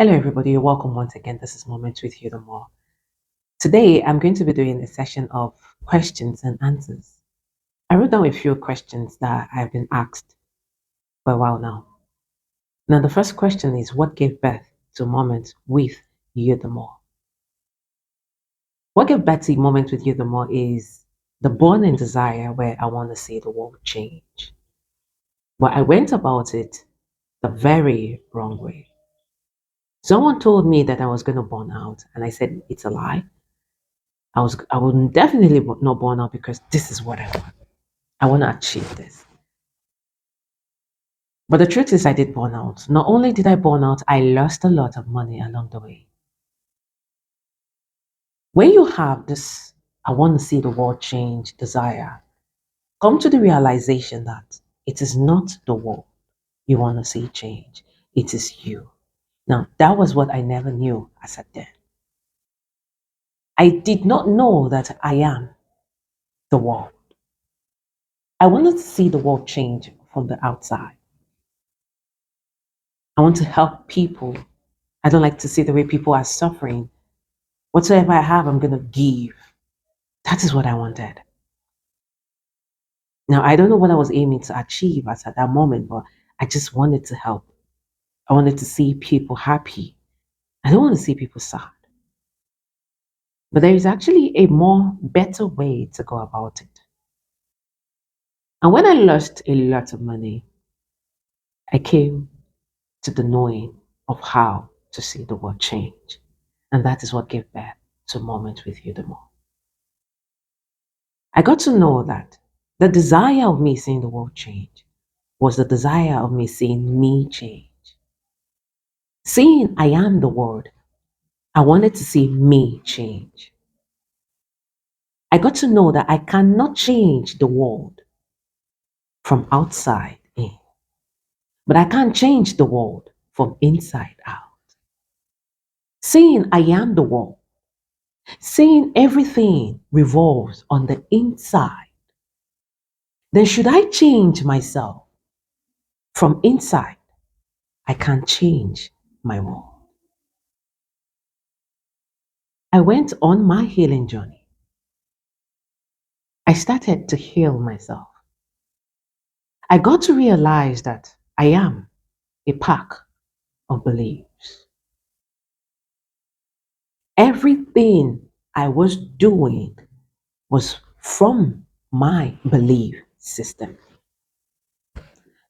Hello, everybody. Welcome once again. This is Moment with You the More. Today, I'm going to be doing a session of questions and answers. I wrote down a few questions that I've been asked for a while now. Now, the first question is, what gave birth to Moment with You the More? What gave birth to Moment with You the More is the burning desire where I want to see the world change. But I went about it the very wrong way. Someone told me that I was going to burn out, and I said, it's a lie. I will definitely not burn out because this is what I want. I want to achieve this. But the truth is I did burn out. Not only did I burn out, I lost a lot of money along the way. When you have this, I want to see the world change desire, come to the realization that it is not the world you want to see change. It is you. Now, that was what I never knew as a then. I did not know that I am the world. I wanted to see the world change from the outside. I want to help people. I don't like to see the way people are suffering. Whatsoever I have, I'm going to give. That is what I wanted. Now, I don't know what I was aiming to achieve at that moment, but I just wanted to help. I wanted to see people happy. I don't want to see people sad. But there is actually a more better way to go about it. And when I lost a lot of money, I came to the knowing of how to see the world change. And that is what gave birth to Moment with You the More. I got to know that the desire of me seeing the world change was the desire of me seeing me change. Seeing I am the world, I wanted to see me change. I got to know that I cannot change the world from outside in, but I can change the world from inside out. Seeing I am the world, seeing everything revolves on the inside, then should I change myself from inside, I can change my world. I went on my healing journey. I started to heal myself. I got to realize that I am a pack of beliefs. Everything I was doing was from my belief system.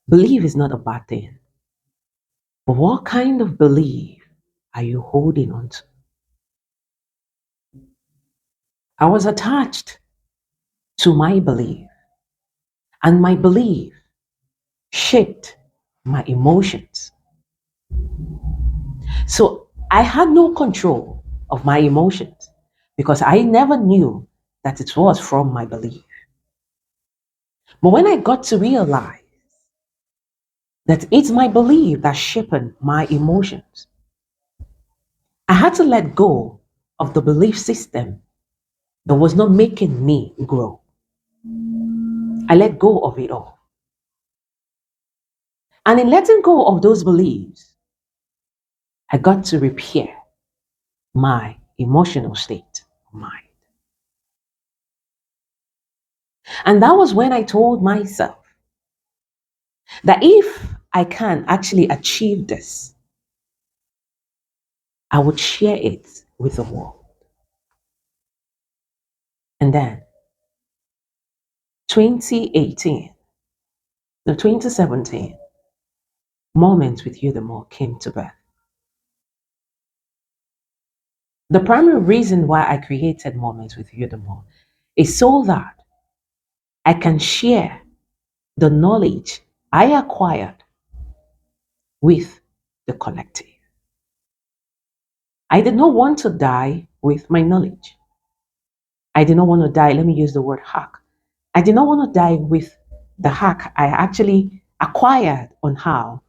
Belief is not a bad thing. But what kind of belief are you holding on to? I was attached to my belief, and my belief shaped my emotions. So I had no control of my emotions because I never knew that it was from my belief. But when I got to realize that it's my belief that shaped my emotions, I had to let go of the belief system that was not making me grow. I let go of it all. And in letting go of those beliefs, I got to repair my emotional state of mind. And that was when I told myself that if I can actually achieve this, I would share it with the world. And then 2018, no, 2017, Moments with You the More came to birth. The primary reason why I created Moments with You the More is so that I can share the knowledge I acquired with the collective. I did not want to die with my knowledge. I did not want to die, let me use the word hack. I did not want to die with the hack I actually acquired on how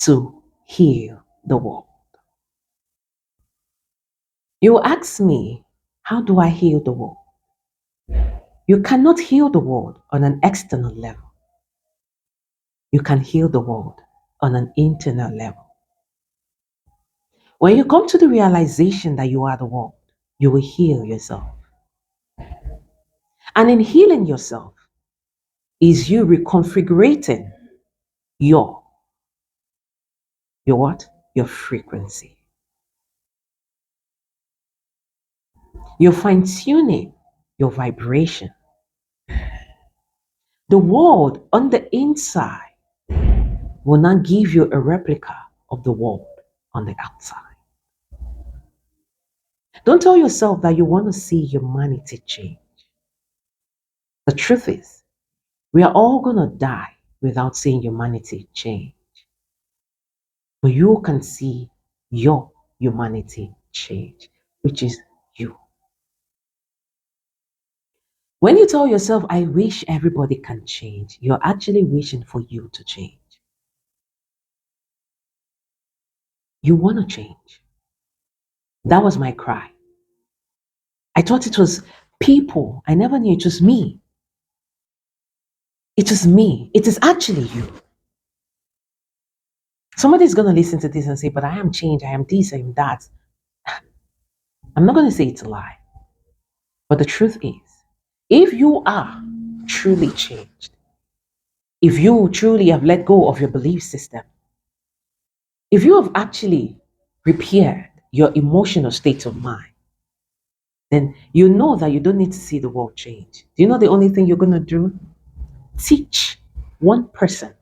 to heal the world. You ask me, how do I heal the world? You cannot heal the world on an external level. You can heal the world on an internal level. When you come to the realization that you are the world, you will heal yourself. And in healing yourself is you reconfigurating your what? Your frequency. You're fine-tuning your vibration. The world on the inside will not give you a replica of the world on the outside. Don't tell yourself that you want to see humanity change. The truth is, we are all going to die without seeing humanity change. But you can see your humanity change, which is you. When you tell yourself, I wish everybody can change, you're actually wishing for you to change. You want to change. That was my cry. I thought it was people. I never knew it was me. It was me. It is actually you. Somebody's going to listen to this and say, but I am changed. I am this, I am that. I'm not going to say it's a lie. But the truth is, if you are truly changed, if you truly have let go of your belief system, if you have actually repaired your emotional state of mind, then you know that you don't need to see the world change. Do you know the only thing you're going to do? Teach one person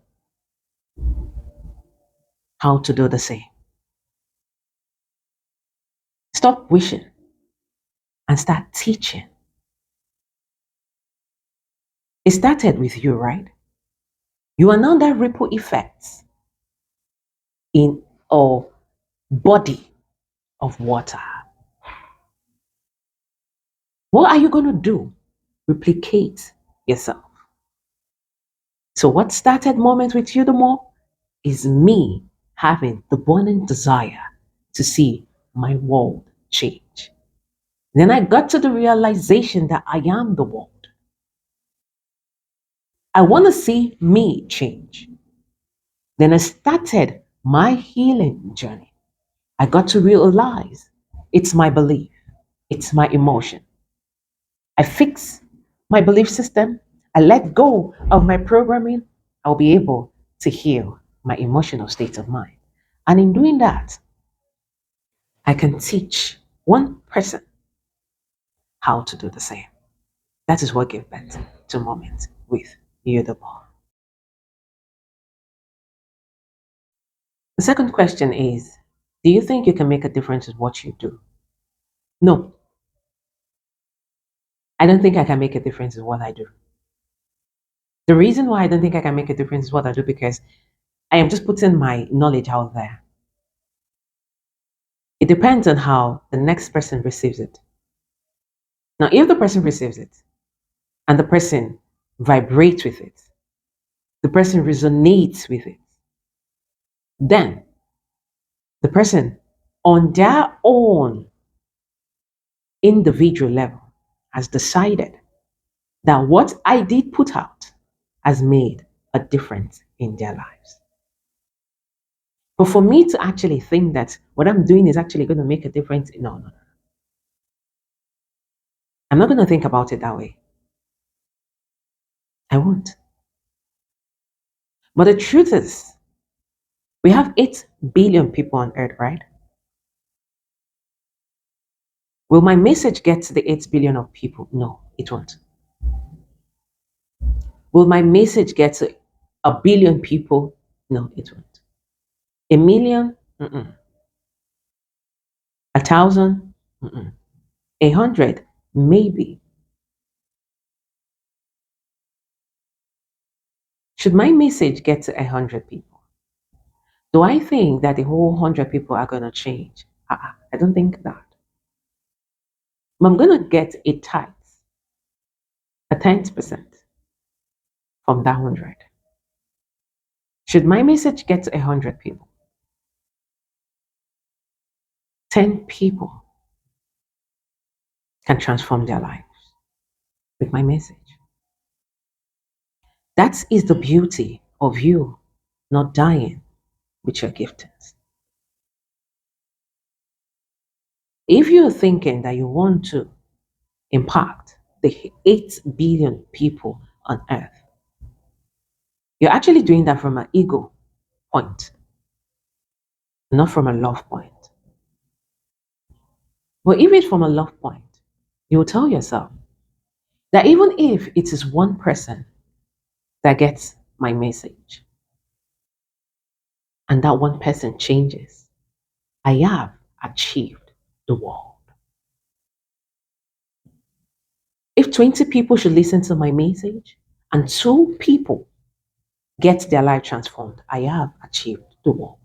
how to do the same. Stop wishing and start teaching. It started with you, right? You are now that ripple effects in a body of water. What are you going to do? Replicate yourself. So what started moment with you the more is me having the burning desire to see my world change. Then I got to the realization that I am the world. I want to see me change. Then I started my healing journey. I got to realize it's my belief, it's my emotion. I fix my belief system, I let go of my programming, I'll be able to heal my emotional state of mind. And in doing that, I can teach one person how to do the same. That is what gave birth to Moment with You the Ball. The second question is, do you think you can make a difference in what you do? No, I don't think I can make a difference in what I do. The reason why I don't think I can make a difference in what I do because I am just putting my knowledge out there. It depends on how the next person receives it. Now, if the person receives it and the person vibrates with it, the person resonates with it, then the person on their own individual level has decided that what I did put out has made a difference in their lives. But for me to actually think that what I'm doing is actually going to make a difference, no. I'm not going to think about it that way. I won't. But the truth is, we have 8 billion people on earth, right? Will my message get to the 8 billion of people? No, it won't. Will my message get to a billion people? No, it won't. A million? Mm-mm. 1,000? Mm-mm. 100? Maybe. Should my message get to 100 people? Do I think that the whole 100 people are going to change? I don't think that. But I'm going to get a tithe, a 10% from that 100. Should my message get to 100 people? 10 people can transform their lives with my message. That is the beauty of you not dying with your giftings. If you're thinking that you want to impact the 8 billion people on earth, you're actually doing that from an ego point, not from a love point. But if it's from a love point, you will tell yourself that even if it is one person that gets my message and that one person changes, I have achieved the world. If 20 people should listen to my message and 2 people get their life transformed, I have achieved the world.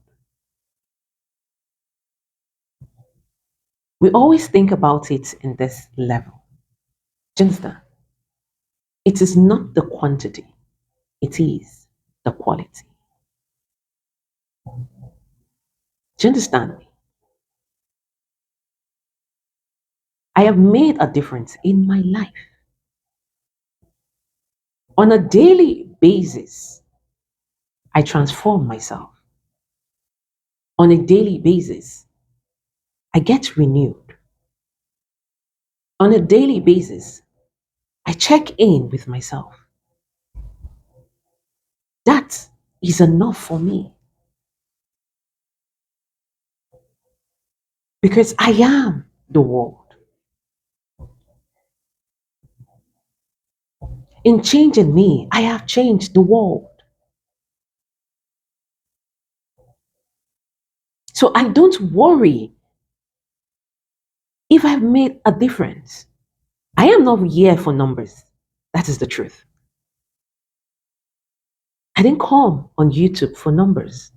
We always think about it in this level. Do you understand? It is not the quantity, it is the quality. Do you understand me? I have made a difference in my life. On a daily basis, I transform myself. On a daily basis, I get renewed. On a daily basis, I check in with myself. That is enough for me because I am the world. In changing me, I have changed the world. So I don't worry if I've made a difference. I am not here for numbers. That is the truth. I didn't come on YouTube for numbers.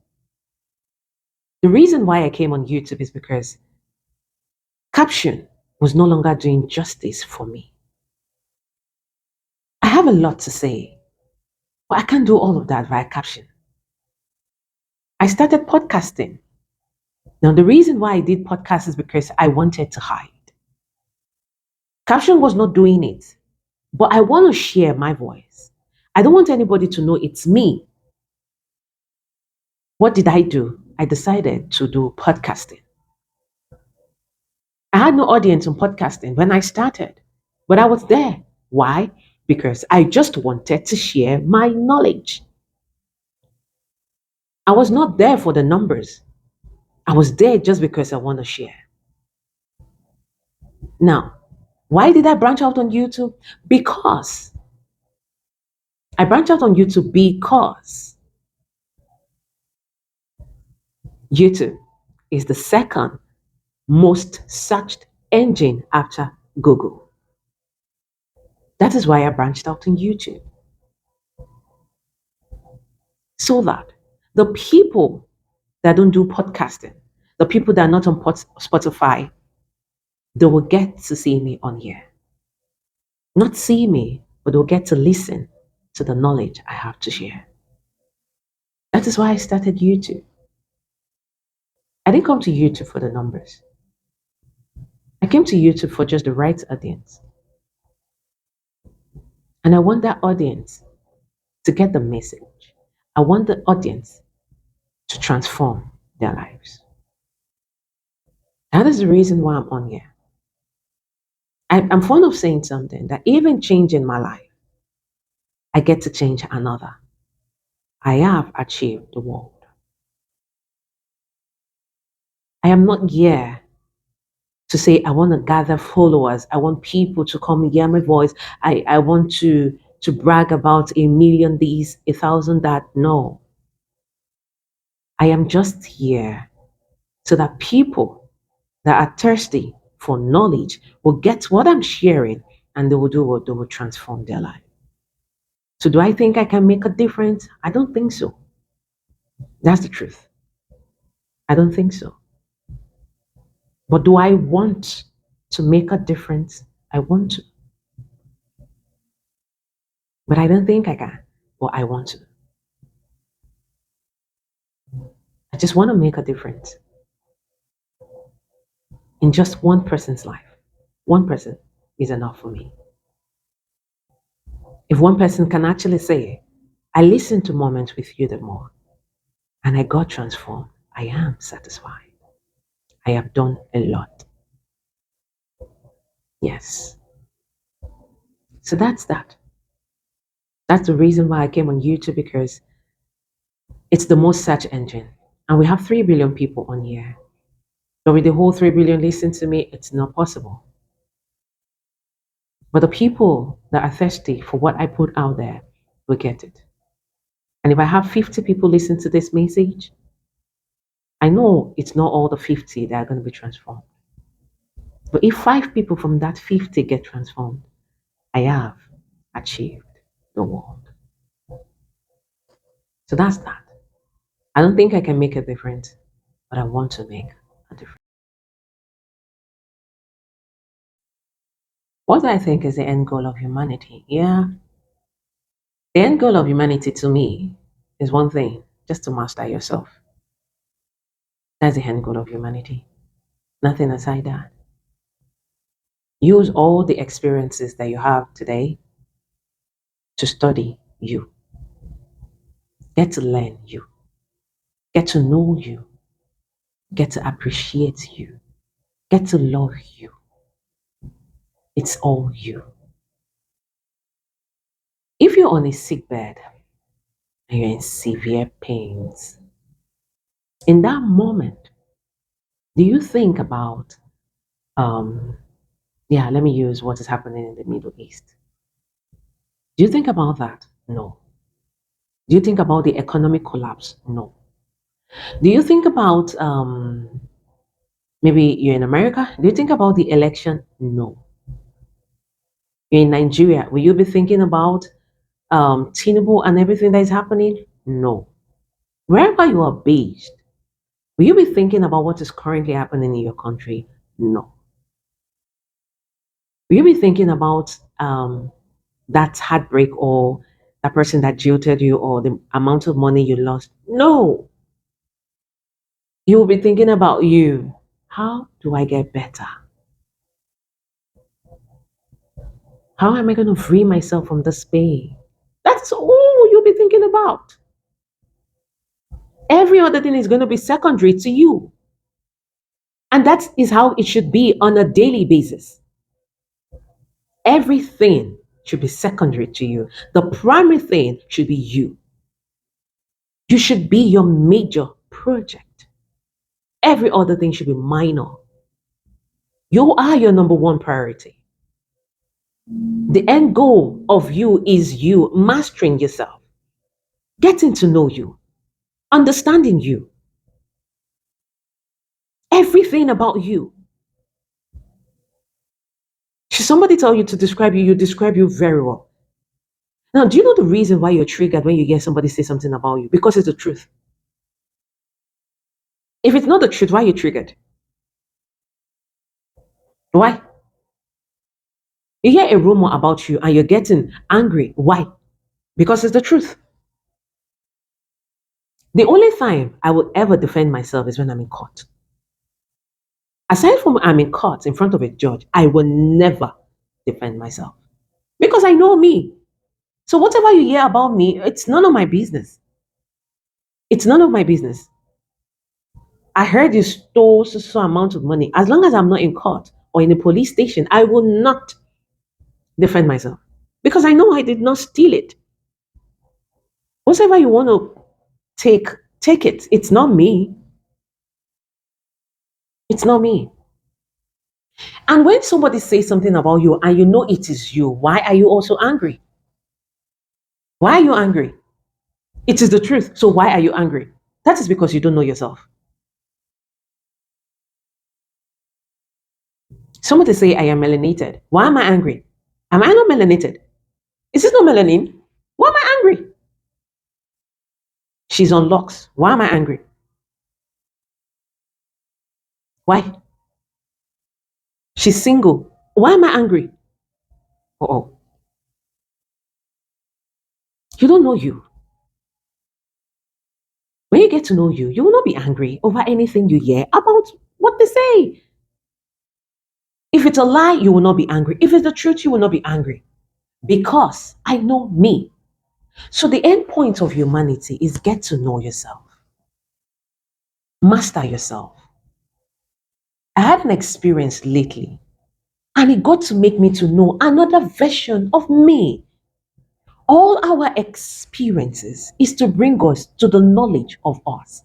The reason why I came on YouTube is because caption was no longer doing justice for me. I have a lot to say, but I can't do all of that via caption. I started podcasting. Now, the reason why I did podcast is because I wanted to hide. Caption was not doing it, but I want to share my voice. I don't want anybody to know it's me. What did I do? I decided to do podcasting. I had no audience on podcasting when I started, but I was there. Why? Because I just wanted to share my knowledge. I was not there for the numbers. I was there just because I want to share. Now, why did I branch out on YouTube? Because I branched out on YouTube because YouTube is the second most searched engine after Google. That is why I branched out on YouTube. So that the people that don't do podcasting, the people that are not on Spotify, they will get to see me on here. Not see me, but they'll get to listen to the knowledge I have to share. That is why I started YouTube. I didn't come to YouTube for the numbers. I came to YouTube for just the right audience. And I want that audience to get the message. I want the audience to transform their lives. That is the reason why I'm on here. I'm fond of saying something that even changing my life, I get to change another. I have achieved the world. I am not here to say I want to gather followers. I want people to come and hear my voice. I want to brag about 1,000,000 this, 1,000 that. No. I am just here so that people that are thirsty for knowledge will get what I'm sharing and they will do what they will transform their life. So do I think I can make a difference? I don't think so. That's the truth. I don't think so. But do I want to make a difference? I want to. But I don't think I can. But I want to. I just want to make a difference in just one person's life. One person is enough for me. If one person can actually say, I listened to Moments with You the more, and I got transformed, I am satisfied. I have done a lot. Yes. So that's that. That's the reason why I came on YouTube, because it's the most search engine. And we have 3 billion people on here. But with the whole 3 billion listen to me, it's not possible. But the people that are thirsty for what I put out there will get it. And if I have 50 people listen to this message, I know it's not all the 50 that are going to be transformed. But if 5 people from that 50 get transformed, I have achieved the world. So that's that. I don't think I can make a difference, but I want to make a difference. What do I think is the end goal of humanity? Yeah, the end goal of humanity to me is one thing, just to master yourself. That's the end goal of humanity. Nothing aside that. Use all the experiences that you have today to study you. Get to learn you. Get to know you. Get to appreciate you. Get to love you. It's all you. If you're on a sick bed and you're in severe pains, in that moment, do you think about, let me use what is happening in the Middle East? Do you think about that? No. Do you think about the economic collapse? No. Do you think about, maybe you're in America? Do you think about the election? No. You're in Nigeria. Will you be thinking about Tinubu and everything that is happening? No. Wherever you are based, will you be thinking about what is currently happening in your country? No. Will you be thinking about that heartbreak, or that person that jilted you, or the amount of money you lost? No. You will be thinking about you. How do I get better? How am I going to free myself from this pain? That's all you'll be thinking about. Every other thing is going to be secondary to you. And that is how it should be on a daily basis. Everything should be secondary to you. The primary thing should be you. You should be your major project. Every other thing should be minor. You are your number one priority. The end goal of you is you mastering yourself, getting to know you, understanding you, everything about you. Should somebody tell you to describe you, you describe you very well. Now, do you know the reason why you're triggered when you hear somebody say something about you? Because it's the truth. If it's not the truth, why are you triggered? Why? You hear a rumor about you and you're getting angry. Why? Because it's the truth. The only time I would ever defend myself is when I'm in court. Aside from I'm in court in front of a judge, I will never defend myself because I know me. So whatever you hear about me, it's none of my business. It's none of my business. I heard you stole so amount of money. As long as I'm not in court or in a police station, I will not defend myself because I know I did not steal it. Whatever you want to take, take it. It's not me. It's not me. And when somebody says something about you and you know it is you, why are you also angry? Why are you angry? It is the truth. So why are you angry? That is because you don't know yourself. Somebody say I am melanated. Why am I angry? Am I not melanated? Is this not melanin? Why am I angry? She's on locks. Why am I angry? Why? She's single. Why am I angry? Oh, you don't know you. When you get to know you, you will not be angry over anything you hear about what they say. If it's a lie, you will not be angry. If it's the truth, you will not be angry. Because I know me. So the end point of humanity is get to know yourself. Master yourself. I had an experience lately. And it got to make me to know another version of me. All our experiences is to bring us to the knowledge of us.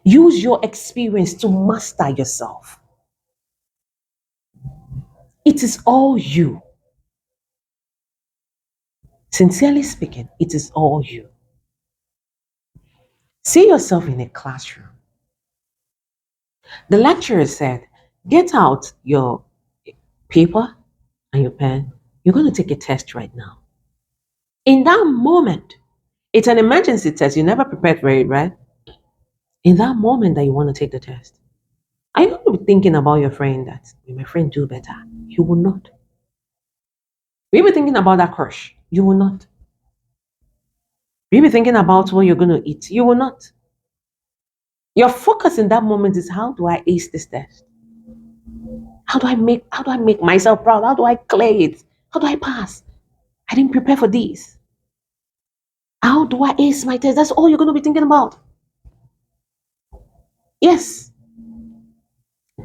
Use your experience to master yourself. It is all you. Sincerely speaking, it is all you. See yourself in a classroom. The lecturer said, get out your paper and your pen. You're going to take a test right now. In that moment, it's an emergency test. You never prepared for it, right? In that moment that you want to take the test, are you going to be thinking about your friend that, will my friend do better? You will not. Will you be thinking about that crush? You will not. Will you be thinking about what you're going to eat? You will not. Your focus in that moment is, how do I ace this test? How do I make myself proud? How do I clear it? How do I pass? I didn't prepare for this. How do I ace my test? That's all you're going to be thinking about. Yes,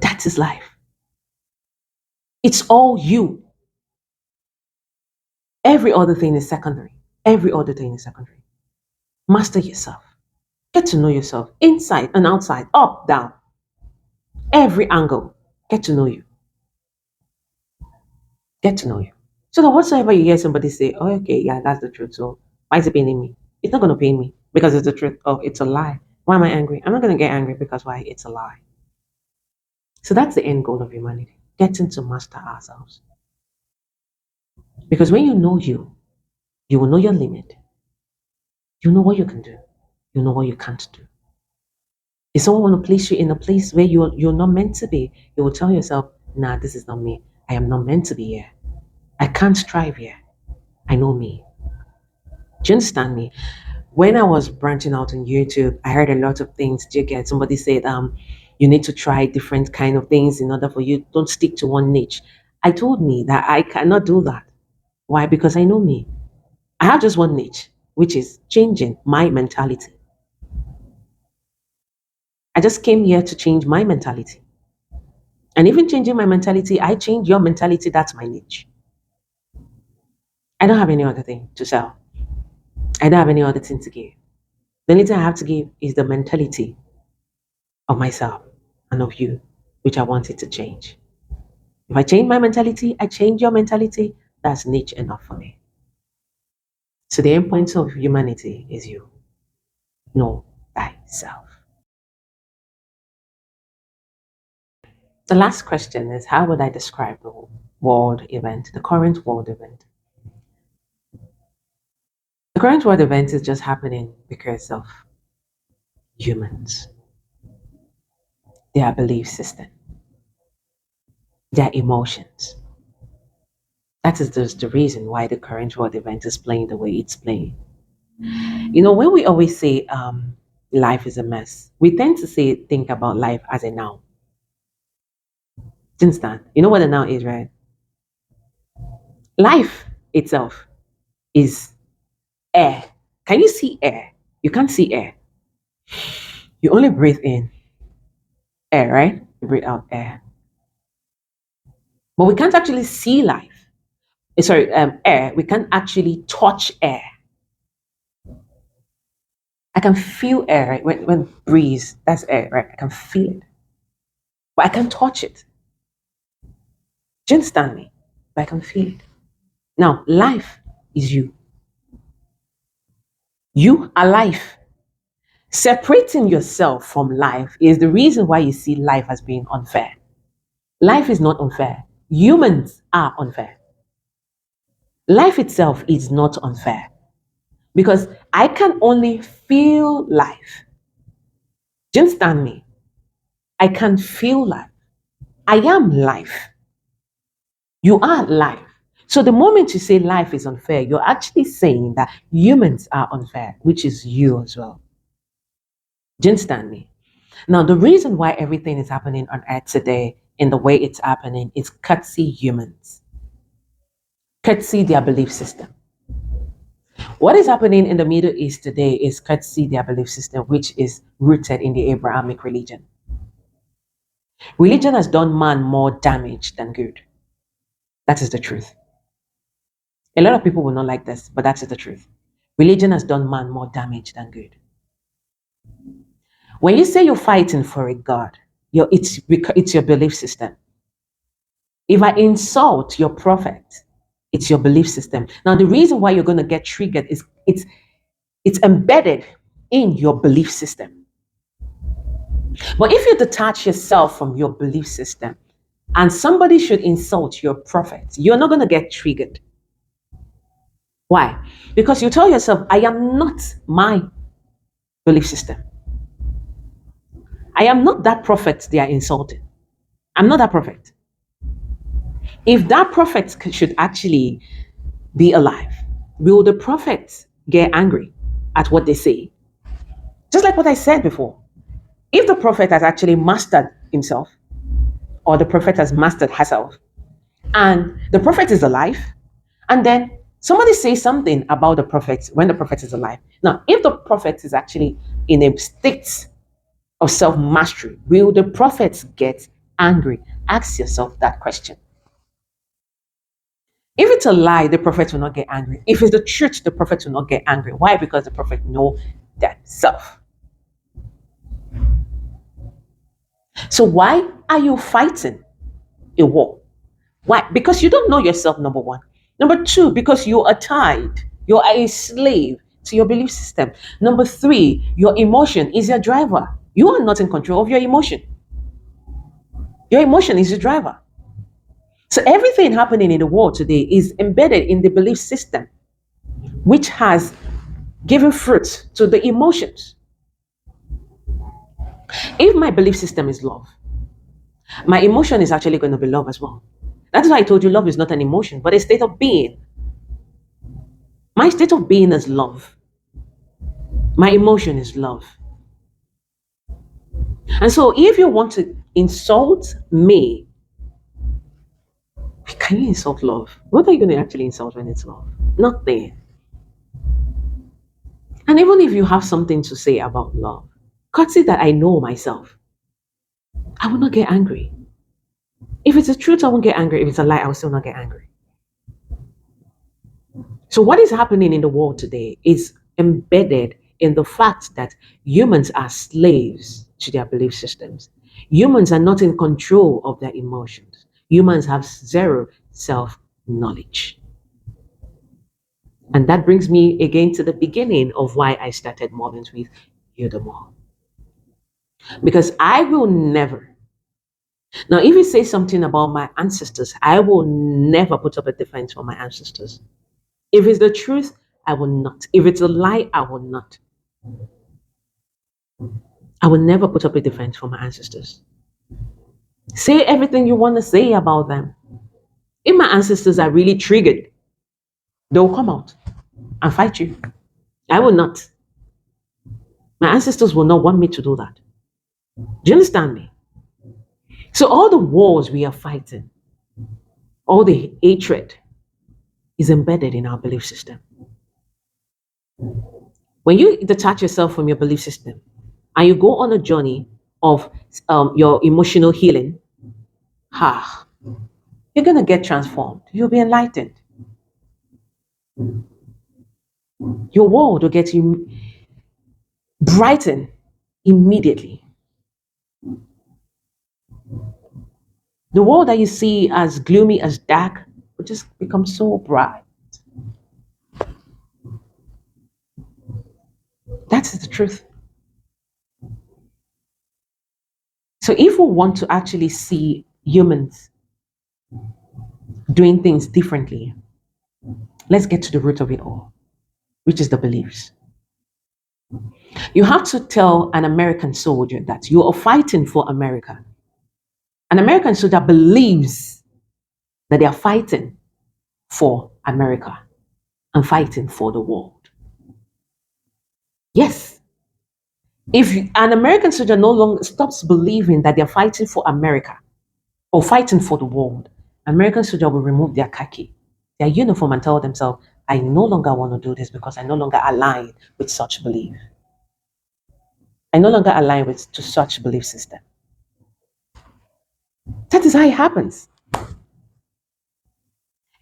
that is life. It's all you. Every other thing is secondary. Every other thing is secondary. Master yourself. Get to know yourself inside and outside, up, down, every angle. Get to know you. Get to know you. So that whatsoever you hear somebody say, oh, okay, yeah, that's the truth. So why is it paining me? It's not going to pain me because it's the truth. Oh, it's a lie. Why am I angry? I'm not going to get angry because why? It's a lie. So that's the end goal of humanity, getting to master ourselves. Because when you know you will know your limit. You know what you can do. You know what you can't do. If someone want to place you in a place where you're not meant to be, you will tell yourself, nah, this is not me. I am not meant to be here. I can't strive here. I know me. Do you understand me? When I was branching out on YouTube, I heard a lot of things. Do you get? Somebody said, you need to try different kind of things in order for you. Don't stick to one niche. I told me that I cannot do that. Why? Because I know me. I have just one niche, which is changing my mentality. I just came here to change my mentality. And even changing my mentality, I change your mentality. That's my niche. I don't have any other thing to sell. I don't have any other thing to give. The only thing I have to give is the mentality of myself and of you, which I wanted to change. If I change my mentality, I change your mentality. That's niche enough for me. So the end point of humanity is you. Know thyself. The last question is, how would I describe the world event, the current world event? The current world event is just happening because of humans, their belief system, their emotions. That is just the reason why the current world event is playing the way it's playing. You know, when we always say life is a mess, we tend to think about life as a noun. Do you understand? You know what a noun is, right? Life itself is air. Can you see air? You can't see air. You only breathe in air, right? You breathe out air. But we can't actually see life. Sorry, air. We can't actually touch air. I can feel air, right? When breeze, that's air, right? I can feel it. But I can't touch it. Do you understand me? But I can feel it. Now, life is you. You are life. Separating yourself from life is the reason why you see life as being unfair. Life is not unfair. Humans are unfair. Life itself is not unfair because I can only feel life. Do you understand me? I can feel life. I am life. You are life. So the moment you say life is unfair, you're actually saying that humans are unfair, which is you as well. Do you understand me? Now, the reason why everything is happening on Earth today in the way it's happening is courtesy humans, courtesy their belief system. What is happening in the Middle East today is courtesy their belief system, which is rooted in the Abrahamic religion. Religion has done man more damage than good. That is the truth. A lot of people will not like this, but that's the truth. Religion has done man more damage than good. When you say you're fighting for a God, it's your belief system. If I insult your prophet, it's your belief system. Now, the reason why you're going to get triggered is it's embedded in your belief system. But if you detach yourself from your belief system and somebody should insult your prophet, you're not going to get triggered. Why? Because you tell yourself, I am not my belief system. I am not that prophet they are insulting. I'm not that prophet. If that prophet should actually be alive, will the prophet get angry at what they say? Just like what I said before. If the prophet has actually mastered himself, or the prophet has mastered herself, and the prophet is alive, and then somebody says something about the prophet when the prophet is alive. Now, if the prophet is actually in a state of self mastery, will the prophet get angry? Ask yourself that question. If it's a lie, the prophet will not get angry. If it's the truth, the prophet will not get angry. Why? Because the prophet knows that self. So why are you fighting a war? Why? Because you don't know yourself, number one. Number two, because you are tied. You are a slave to your belief system. Number three, your emotion is your driver. You are not in control of your emotion. Your emotion is your driver. So everything happening in the world today is embedded in the belief system, which has given fruit to the emotions. If my belief system is love, my emotion is actually going to be love as well. That's why I told you love is not an emotion, but a state of being. My state of being is love. My emotion is love. And so if you want to insult me, can you insult love? What are you going to actually insult when it's love? Nothing. And even if you have something to say about love, courtesy that I know myself, I will not get angry. If it's the truth, I won't get angry. If it's a lie, I will still not get angry. So what is happening in the world today is embedded in the fact that humans are slaves to their belief systems. Humans are not in control of their emotions. Humans have zero self-knowledge. And that brings me again to the beginning of why I started Mormons with You the More. Because I will never, now if you say something about my ancestors, I will never put up a defense for my ancestors. If it's the truth, I will not. If it's a lie, I will not. I will never put up a defense for my ancestors. Say everything you want to say about them. If my ancestors are really triggered, they'll come out and fight you. I will not. My ancestors will not want me to do that. Do you understand me? So all the wars we are fighting, all the hatred is embedded in our belief system. When you detach yourself from your belief system and you go on a journey of your emotional healing, you're going to get transformed. You'll be enlightened. Your world will get brightened immediately. The world that you see as gloomy, as dark, will just become so bright. That's the truth. So if we want to actually see humans doing things differently, let's get to the root of it all, which is the beliefs. You have to tell an American soldier that you are fighting for America. An American soldier believes that they are fighting for America and fighting for the world. Yes. If an American soldier no longer stops believing that they're fighting for America or fighting for the world, American soldier will remove their khaki, their uniform, and tell themselves, I no longer want to do this because I no longer align with such belief. I no longer align to such belief system. That is how it happens.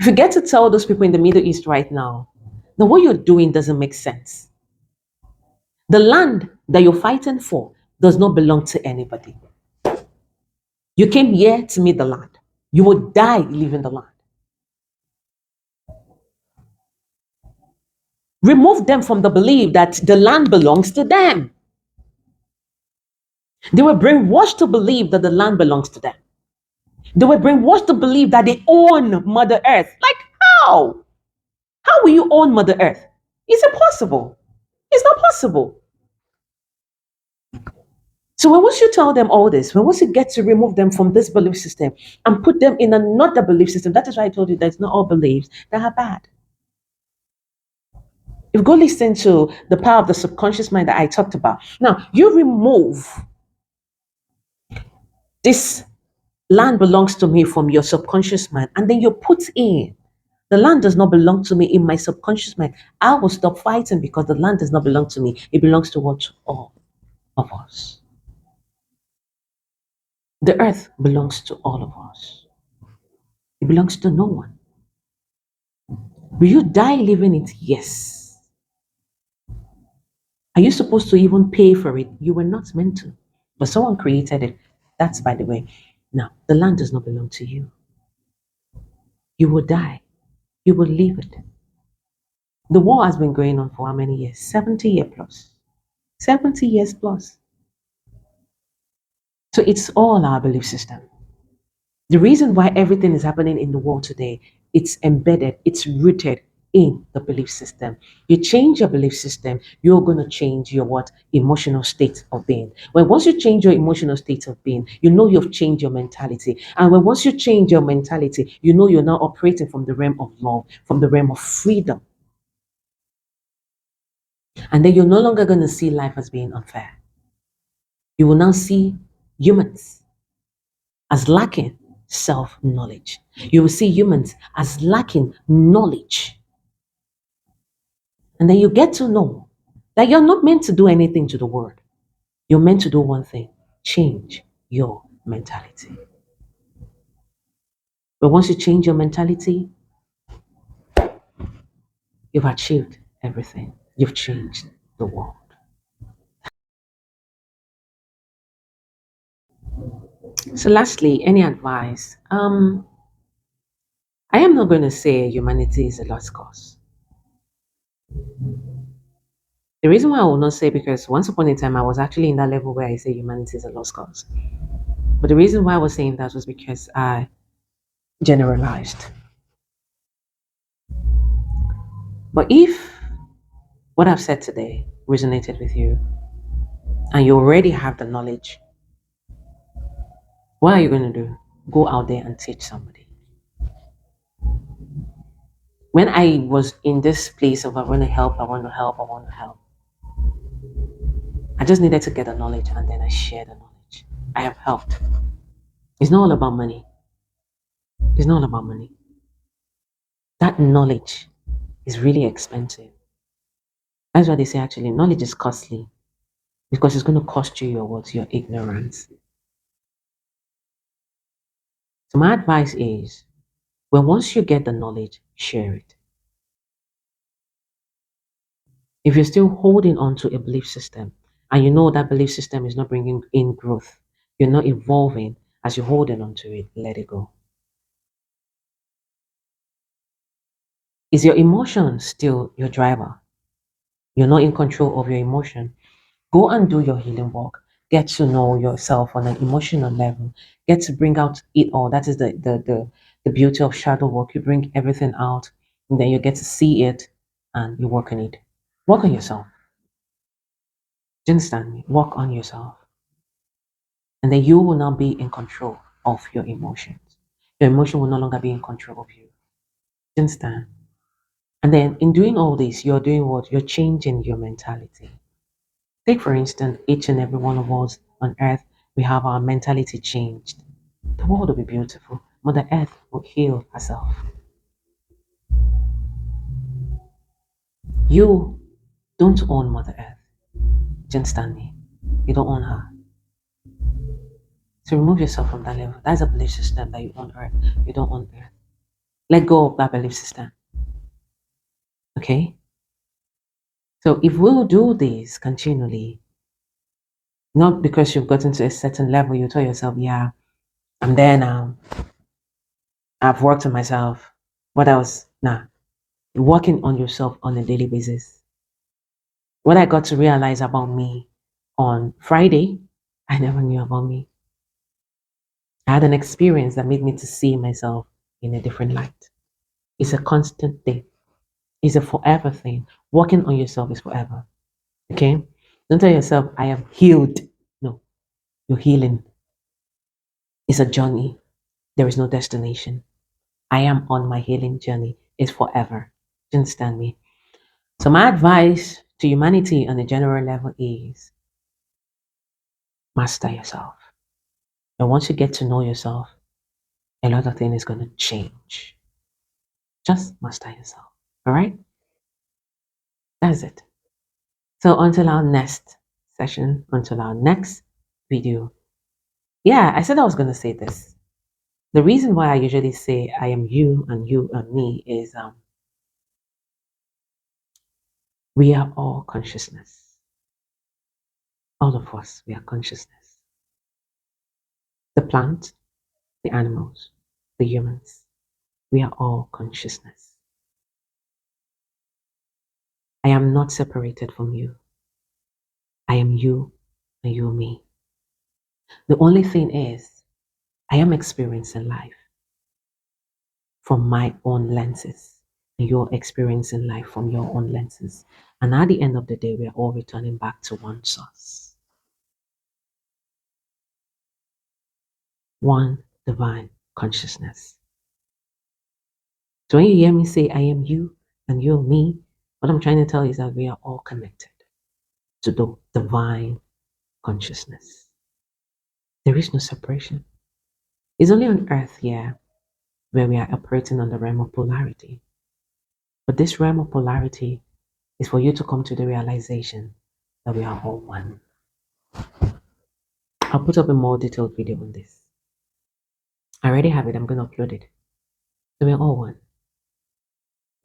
If you get to tell those people in the Middle East right now that what you're doing doesn't make sense, the land that you're fighting for does not belong to anybody. You came here to meet the land. You will die leaving the land. Remove them from the belief that the land belongs to them. They were brainwashed to believe that the land belongs to them. They were brainwashed to believe that they own Mother Earth. Like, how? How will you own Mother Earth? It's impossible. It's not possible. So when once you tell them all this, when once you get to remove them from this belief system and put them in another belief system, that is why I told you that it's not all beliefs that are bad. If you go listen to the power of the subconscious mind that I talked about, now you remove this land belongs to me from your subconscious mind, and then you put in the land does not belong to me in my subconscious mind. I will stop fighting because the land does not belong to me. It belongs to what? All of us. The earth belongs to all of us. It belongs to no one. Will you die living it? Yes. Are you supposed to even pay for it? You were not meant to. But someone created it. That's by the way. Now, the land does not belong to you. You will die. You will leave it. The war has been going on for how many years? 70 years plus. 70 years plus. So it's all our belief system. The reason why everything is happening in the world today, it's embedded, it's rooted in the belief system. You change your belief system, you're going to change your what? Emotional state of being. When once you change your emotional state of being, you know you've changed your mentality. And when once you change your mentality, you know you're now operating from the realm of love, from the realm of freedom. And then you're no longer going to see life as being unfair. You will now see humans as lacking self-knowledge. You will see humans as lacking knowledge. And then you get to know that you're not meant to do anything to the world. You're meant to do one thing: change your mentality. But once you change your mentality, you've achieved everything. You've changed the world. So lastly, any advice? I am not going to say humanity is a lost cause. The reason why I will not say, because once upon a time I was actually in that level where I say humanity is a lost cause. But the reason why I was saying that was because I generalized. But if what I've said today resonated with you and you already have the knowledge, what are you going to do? Go out there and teach somebody. When I was in this place of I want to help, I want to help, I want to help, I just needed to get the knowledge and then I shared the knowledge. I have helped. It's not all about money. It's not all about money. That knowledge is really expensive. That's why they say actually knowledge is costly, because it's going to cost you your what? Your ignorance. So my advice is, when once you get the knowledge, share it. If you're still holding on to a belief system and you know that belief system is not bringing in growth, you're not evolving as you're holding on to it, let it go. Is your emotion still your driver? You're not in control of your emotion. Go and do your healing work. Get to know yourself on an emotional level. Get to bring out it all. That is the beauty of shadow work. You bring everything out and then you get to see it and you work on it. Work on yourself. Do you understand me? Work on yourself. And then you will now be in control of your emotions. Your emotion will no longer be in control of you. Do you understand? And then in doing all this, you're doing what? You're changing your mentality. Take, for instance, each and every one of us on earth, we have our mentality changed. The world will be beautiful. Mother Earth will heal herself. You don't own Mother Earth. Do you understand me? You don't own her. So remove yourself from that level. That's a belief system that you own Earth. You don't own Earth. Let go of that belief system. Okay? So if we'll do this continually, not because you've gotten to a certain level, you tell yourself, yeah, I'm there now. I've worked on myself. What else? Nah. You're working on yourself on a daily basis. What I got to realize about me on Friday, I never knew about me. I had an experience that made me to see myself in a different light. It's a constant thing. It's a forever thing. Working on yourself is forever. Okay? Don't tell yourself, I am healed. No, you're healing. It's a journey. There is no destination. I am on my healing journey. It's forever. Do you understand me? So my advice to humanity on a general level is master yourself. And once you get to know yourself, a lot of things is going to change. Just master yourself. All right? That's it. So until our next session, until our next video. Yeah, I said I was going to say this. The reason why I usually say I am you and me is we are all consciousness. All of us, we are consciousness. The plant, the animals, the humans, we are all consciousness. I am not separated from you. I am you and you me. The only thing is, I am experiencing life from my own lenses, and you're experiencing life from your own lenses. And at the end of the day, we are all returning back to one source, one divine consciousness. So when you hear me say, I am you and you're me, what I'm trying to tell you is that we are all connected to the divine consciousness. There is no separation. It's only on earth here where we are operating on the realm of polarity. But this realm of polarity is for you to come to the realization that we are all one. I'll put up a more detailed video on this. I already have it. I'm going to upload it. So we're all one.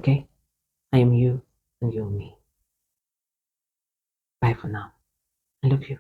Okay? I am you and you're me. Bye for now. I love you.